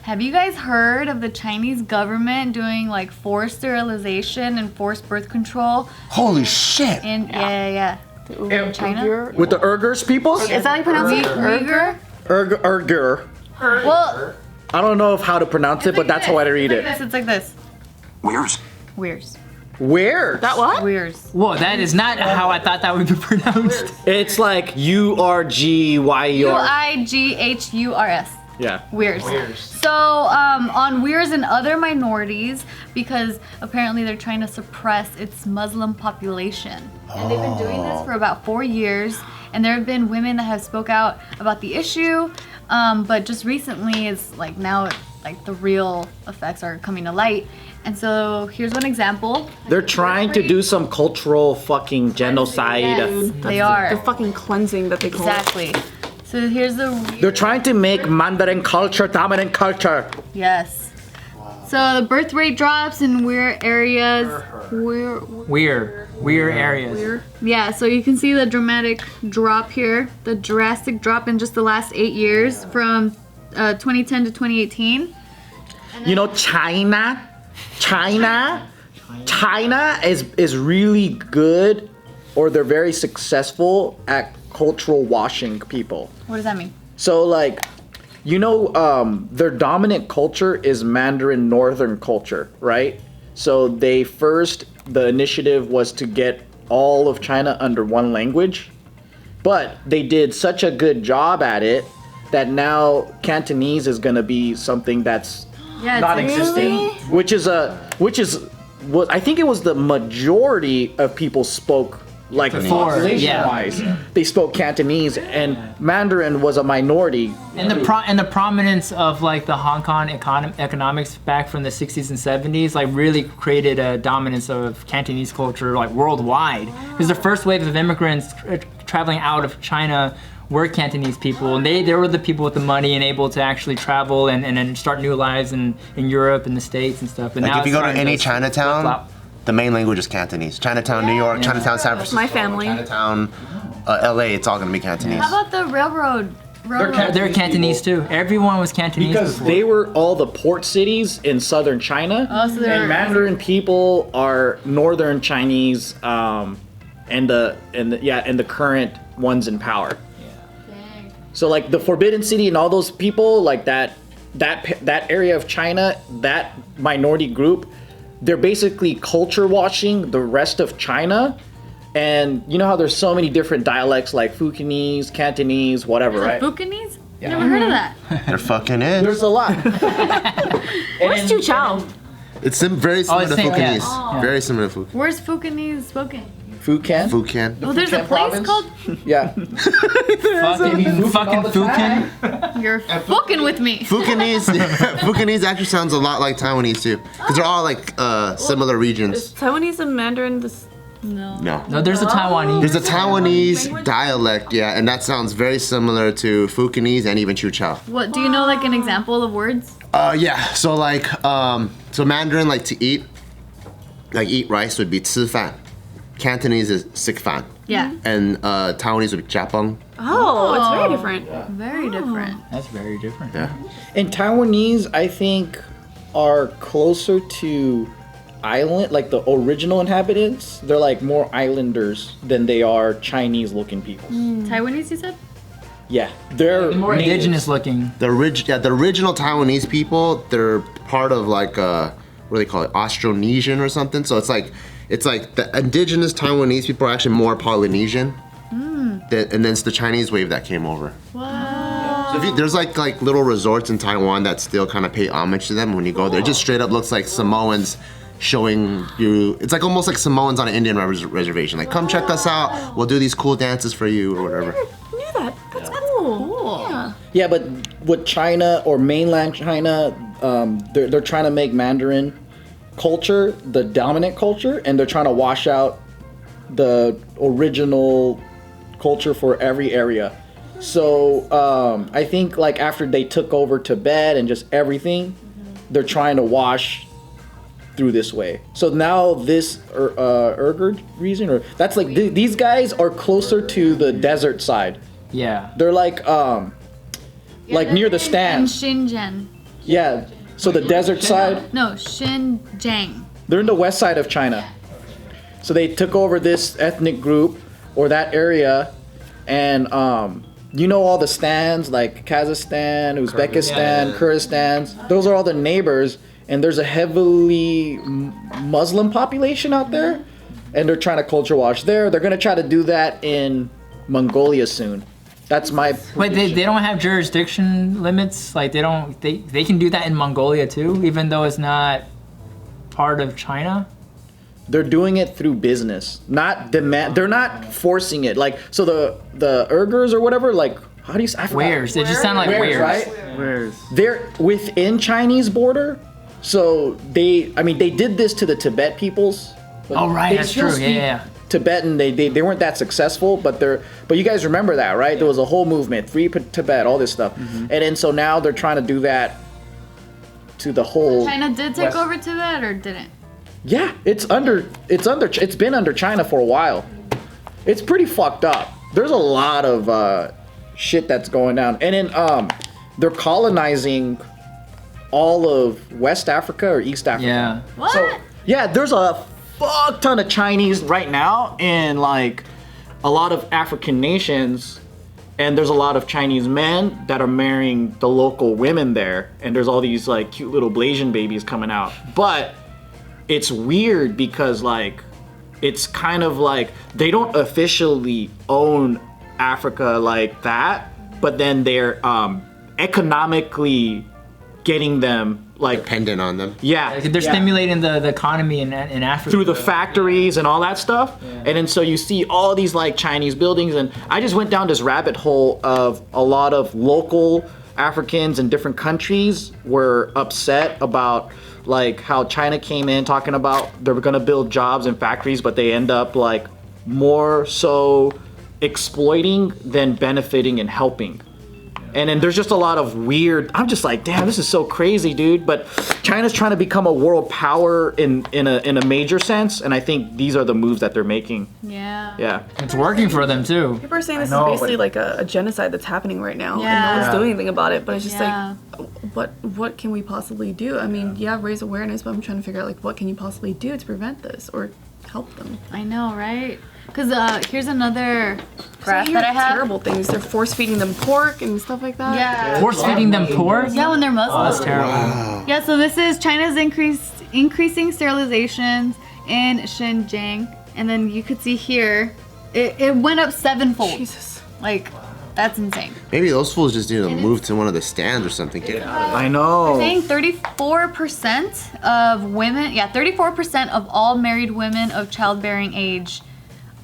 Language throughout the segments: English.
Have you guys heard of the Chinese government doing like forced sterilization and forced birth control? Holy shit! Yeah. In China? With the Uighurs people? Is that how you pronounce it? Uyghur? Uighur. Well, I don't know how to pronounce it, but that's how I read it. It's like this. Uighurs. Uighurs. Where? That what? Uighurs. Whoa, that is not how I thought that would be pronounced. It's like URGYUR. Uighurs. Yeah. Uighurs. So, on Uighurs and other minorities, because apparently they're trying to suppress its Muslim population. And they've been doing this for about 4 years. And there have been women that have spoke out about the issue. But just recently, it's like now, like the real effects are coming to light. And so here's one example. They're trying to do some cultural fucking genocide. Yes, they are. The fucking cleansing that they call it. Exactly. So here's the They're trying to make Mandarin culture dominant culture. Yes. So the birth rate drops in weird areas. Weird areas. Yeah, so you can see the dramatic drop here. The drastic drop in just the last 8 years from 2010 to 2018. You know, China is really good, or they're very successful at cultural washing people. What does that mean? So like, you know, their dominant culture is Mandarin Northern culture, right? So the initiative was to get all of China under one language, but they did such a good job at it that now Cantonese is gonna be something that's non-existent, which is what I think it was the majority of people spoke like population-wise. They spoke Cantonese, and Mandarin was a minority. And the prominence of like the Hong Kong economics back from the 60s and 70s like really created a dominance of Cantonese culture like worldwide. Because the first wave of immigrants traveling out of China were Cantonese people, and they were the people with the money and able to actually travel and start new lives in Europe and the States and stuff. And Like now if you go to it's any starting Chinatown, flip-flop. the main language is Cantonese. Chinatown, New York, Chinatown, San Francisco. My family. Chinatown, LA, it's all gonna be Cantonese. How about the railroad? They're Cantonese too. Everyone was Cantonese Because before. they were all the port cities in southern China, so they're- and Mandarin people are northern Chinese, and the current ones in power. So like the Forbidden City and all those people, like that area of China, that minority group, they're basically culture washing the rest of China. And you know how there's so many different dialects like Fukienese, Cantonese, whatever, right? Fukienese? Never heard of that. There fucking is. There's a lot. Where's Chu Chao? It's very similar to same, Fukienese. yeah. Very similar to Fukienese. Where's Fukienese spoken? Fukian? Fukian. Oh, there's a Fukian place province? called. Yeah. fucking Fukin. You're fucking with me. Fukienese actually sounds a lot like Taiwanese too, because they're all like similar regions. Is Taiwanese and Mandarin the No. No, there's a Taiwanese. There's a Taiwanese dialect, yeah, and that sounds very similar to Fukienese and even Chu Chao. What do you know? Like an example of words? Yeah. So like, so Mandarin like to eat, like eat rice would be 吃饭. Cantonese is 食饭. Yeah. And Taiwanese would be 加崩. Oh, it's very different. Very different. That's very different. Yeah. And Taiwanese, I think, are closer to island, like the original inhabitants. They're like more islanders than they are Chinese-looking people. Taiwanese, you said? Yeah, they're More natives. indigenous looking. The original Taiwanese people, they're part of like what do they call it, Austronesian or something. So it's like the indigenous Taiwanese people are actually more Polynesian, and then it's the Chinese wave that came over. Wow. So there's like little resorts in Taiwan that still kind of pay homage to them when you go there. It just straight up looks like Samoans showing you. It's like almost like Samoans on an Indian reservation. Like, come check us out. We'll do these cool dances for you or whatever. I knew that. That's cool. Yeah. Yeah, but with China or mainland China, they're trying to make Mandarin culture the dominant culture, and they're trying to wash out the original culture for every area. So I think like after they took over Tibet and just everything, they're trying to wash through this way. So now this Uighur region, or that's like these guys are closer to the desert side. Yeah. They're like near the In stand. Shenzhen. Yeah. So the desert side, No, Xinjiang. they're in the west side of China. So they took over this ethnic group or that area, and you know all the stands like Kazakhstan, Uzbekistan, Kyrgyzstan. Those are all the neighbors, and there's a heavily Muslim population out there, and they're trying to culture wash there. They're gonna try to do that in Mongolia soon. That's my. Wait, they don't have jurisdiction limits? Like they can do that in Mongolia too, even though it's not part of China? They're doing it through business, not demand. They're not forcing it. Like, so the Uighurs or whatever, like, how do you say? Uighurs. It just sounded like Uighurs. Right? Where's They're within Chinese border, so they did this to the Tibet peoples. but Oh, right, they that's still true. speak Yeah. Tibetan, they weren't that successful, but you guys remember that, right? There was a whole movement, Free Tibet, all this stuff, and then so now they're trying to do that to the whole. China did take West. over Tibet or didn't? Yeah, it's been under China for a while. It's pretty fucked up. There's a lot of shit that's going down, and then they're colonizing all of West Africa or East Africa. Yeah. What? So yeah, there's a fuck ton of Chinese right now in like a lot of African nations, and there's a lot of Chinese men that are marrying the local women there, and there's all these like cute little Blasian babies coming out. But it's weird because like it's kind of like they don't officially own Africa like that, but then they're economically getting them like Dependent on them. yeah, They're stimulating the economy in Africa. through the factories and all that stuff. And then so you see all these like Chinese buildings, and I just went down this rabbit hole of a lot of local Africans in different countries were upset about like how China came in talking about they were gonna build jobs and factories, but they end up like more so exploiting than benefiting and helping. And then there's just a lot of weird. I'm just like, damn, this is so crazy, dude. But China's trying to become a world power in a major sense, and I think these are the moves that they're making. Yeah. Yeah. It's working for them too. People are saying this know, is basically like a genocide that's happening right now, and Yeah. no one's doing anything about it. But it's just Yeah. like, what can we possibly do? I mean, yeah, raise awareness, but I'm trying to figure out like what can you possibly do to prevent this or help them. I know, right? Because here's another graph I that I hear have. terrible things. They're force feeding them pork and stuff like that. Yeah. Force feeding them pork? Yeah, when they're Muslim. Oh, that's terrible. Yeah, so this is China's increasing sterilizations in Xinjiang. And then you could see here, it went up 7-fold. Jesus. Like, that's insane. Maybe those fools just need to move to one of the stands or something. Get out of there. I know. Saying 34% of women, 34% of all married women of childbearing age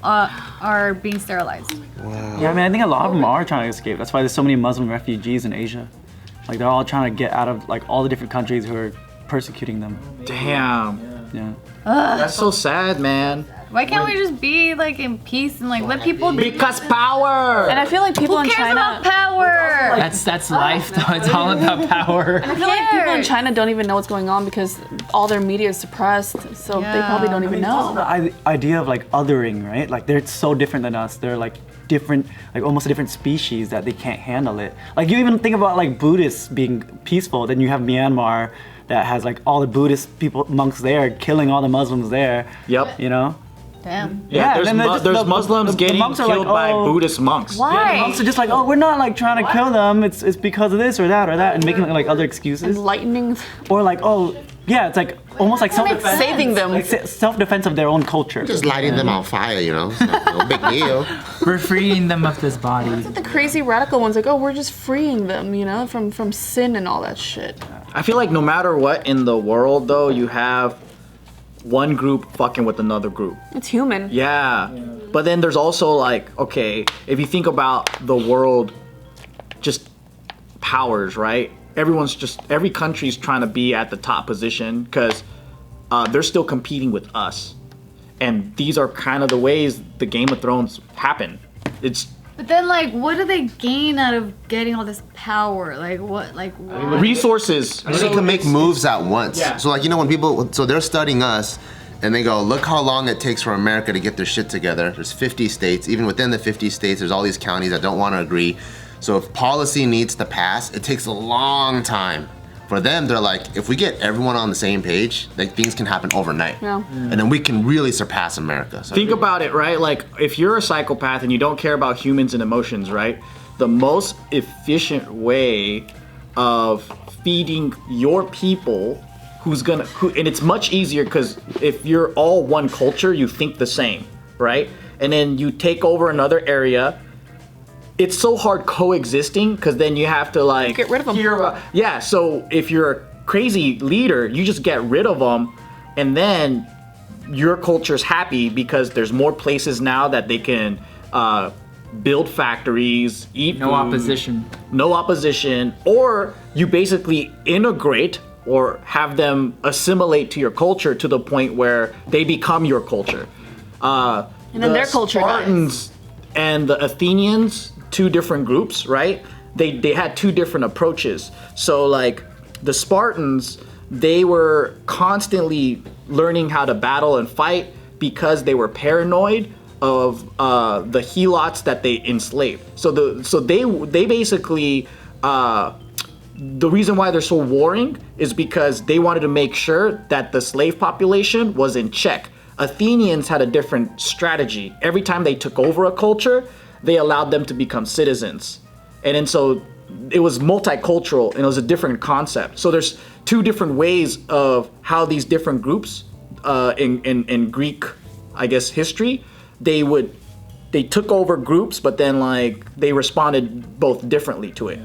are being sterilized. Yeah, I mean, I think a lot of them are trying to escape. That's why there's so many Muslim refugees in Asia. Like, they're all trying to get out of, like, all the different countries who are persecuting them. Damn. Yeah. That's so sad, man. Why can't we just be like in peace and like let people do? Because power. And I feel like people Who in cares China. about power? That's life though. It's all about power. I feel like people in cares? China don't even know what's going on because all their media is suppressed, so they probably don't even know. The idea of, like, othering, right? Like, they're so different than us. They're, like, different, like, almost a different species that they can't handle it. Like, you even think about, like, Buddhists being peaceful, then you have Myanmar that has, like, all the Buddhist people, monks there, killing all the Muslims there. Yep. You know? Damn. Yeah, then they're just- there's the Muslims getting monks are killed like, by oh, Buddhist monks. Why? Monks are just like, oh, we're not, like, trying to kill them. It's because of this or that, and making, like, other excuses. Enlightening, Or, like, oh, yeah, it's like almost like self-defense. saving them. Like self-defense of their own culture. Just lighting them on fire, you know? It's not no big deal. We're freeing them of this body. The crazy radical ones, like, oh, we're just freeing them, you know, from sin and all that shit. I feel like no matter what in the world, though, you have one group fucking with another group. It's human. Yeah. But then there's also like, okay, if you think about the world, just powers, right? Every country's trying to be at the top position because they're still competing with us. And these are kind of the ways the Game of Thrones happen. It's But then, like, what do they gain out of getting all this power? Like, what? Like, why? resources. They can make moves at once. Yeah. So like, you know, when people, so they're studying us and they go, look how long it takes for America to get their shit together. There's 50 states. Even within the 50 states, there's all these counties that don't want to agree. So if policy needs to pass, it takes a long time. For them, they're like, if we get everyone on the same page, like things can happen overnight. Yeah. And then we can really surpass America. So Think about it, right? Like, if you're a psychopath and you don't care about humans and emotions, right? The most efficient way of feeding your people and it's much easier because if you're all one culture, you think the same, right? And then you take over another area. It's so hard coexisting because then you have to like Get rid of 'em. Yeah, so if you're a crazy leader, you just get rid of them, and then your culture's happy because there's more places now that they can build factories, eat No food, opposition. no opposition, or you basically integrate or have them assimilate to your culture to the point where they become your culture. And then their culture dies. Spartans and the Athenians, two different groups, right? They had two different approaches. So like the Spartans, they were constantly learning how to battle and fight because they were paranoid of the helots that they enslaved. So they basically the reason why they're so warring is because they wanted to make sure that the slave population was in check. Athenians had a different strategy. Every time they took over a culture, they allowed them to become citizens. And then so it was multicultural and it was a different concept. So there's two different ways of how these different groups in Greek, I guess, history, they took over groups, but then like they responded both differently to it.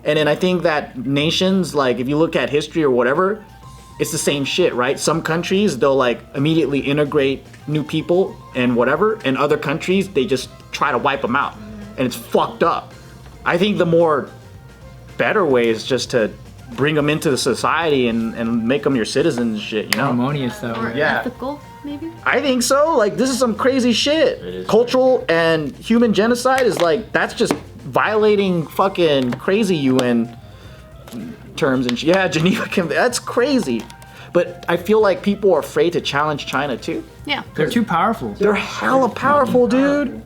And then I think that nations, like if you look at history or whatever, it's the same shit, right? Some countries, they'll like immediately integrate new people and whatever. And other countries, they just try to wipe them out. And it's fucked up. I think the more better way is just to bring them into the society and make them your citizens and shit, you know? Harmonious though. Or Yeah. ethical, maybe? I think so. Like, this is some crazy shit. Cultural and human genocide is like, that's just violating fucking crazy UN terms and shit. Yeah, Geneva that's crazy. But I feel like people are afraid to challenge China too. Yeah. They're too powerful. They're hella powerful, dude.